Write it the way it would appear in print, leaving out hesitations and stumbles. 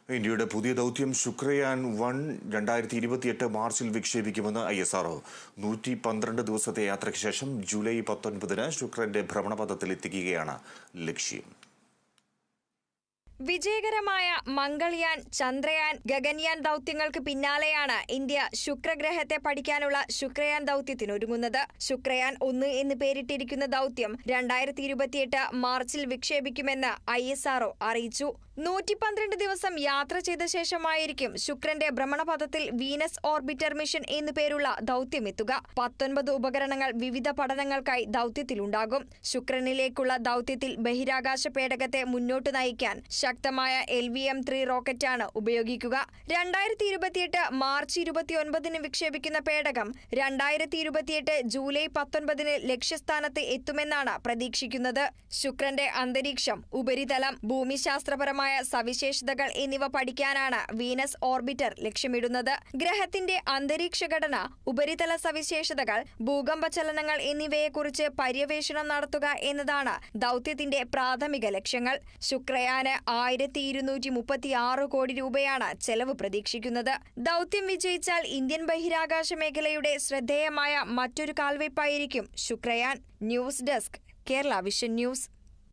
ഇന്ത്യയുടെ പുതിയ ദൗത്യം ശുക്രയാൻ 1 2028 മാർച്ചിൽ വിക്ഷേപിക്കുമെന്ന് ISRO. 112 ദിവസത്തെ യാത്രയ്ക്ക് ശേഷം ജൂലൈ 19 ശുക്രന്റെ ഭ്രമണപഥത്തിൽ എത്തിക്കുകയാണ് ലക്ഷ്യം. വിജയകരമായ മംഗൾയാൻ, ചന്ദ്രയാൻ, ഗഗൻയാൻ ദൗത്യങ്ങൾക്ക് പിന്നാലെയാണ് ഇന്ത്യ ശുക്രഗ്രഹത്തെ പഠിക്കാനുള്ള ശുക്രയാൻ ദൗത്യത്തിനൊരുങ്ങുന്നത്. ശുക്രയാൻ 1 എന്ന് പേരിട്ടിരിക്കുന്ന ദൗത്യം 2028 മാർച്ചിൽ വിക്ഷേപിക്കുമെന്ന് ISRO അറിയിച്ചു. 112 ദിവസം യാത്ര ചെയ്ത ശേഷമായിരിക്കും ശുക്രന്റെ ഭ്രമണപഥത്തിൽ വീനസ് ഓർബിറ്റർ മിഷൻ എന്നു പേരുള്ള ദൗത്യമെത്തുക. 19 ഉപകരണങ്ങൾ വിവിധ പഠനങ്ങൾക്കായി ദൗത്യത്തിലുണ്ടാകും. ശുക്രനിലേക്കുള്ള ദൗത്യത്തിൽ ബഹിരാകാശ പേടകത്തെ മുന്നോട്ട് നയിക്കാൻ ശക്തമായ LVM-3 റോക്കറ്റാണ് ഉപയോഗിക്കുക. 2028 മാർച്ച് 29 വിക്ഷേപിക്കുന്ന പേടകം 2028 ജൂലൈ 19 ലക്ഷ്യസ്ഥാനത്ത് എത്തുമെന്നാണ് പ്രതീക്ഷിക്കുന്നത്. ശുക്രന്റെ അന്തരീക്ഷം, ഉപരിതലം, ഭൂമിശാസ്ത്രപരമായ സവിശേഷതകൾ എന്നിവ പഠിക്കാനാണ് വീനസ് ഓർബിറ്റർ ലക്ഷ്യമിടുന്നത്. ഗ്രഹത്തിന്റെ അന്തരീക്ഷ ഘടന, ഉപരിതല സവിശേഷതകൾ, ഭൂകമ്പ ചലനങ്ങൾ എന്നിവയെക്കുറിച്ച് പര്യവേഷണം നടത്തുക എന്നതാണ് ദൗത്യത്തിന്റെ പ്രാഥമിക ലക്ഷ്യങ്ങൾ. ശുക്രയാന് 1236 കോടി രൂപയാണ് ചെലവ് പ്രതീക്ഷിക്കുന്നത്. ദൗത്യം വിജയിച്ചാൽ ഇന്ത്യൻ ബഹിരാകാശ മേഖലയുടെ ശ്രദ്ധേയമായ മറ്റൊരു കാൽവയ്പായിരിക്കും Shukrayaan. News desk, Kerala vision news.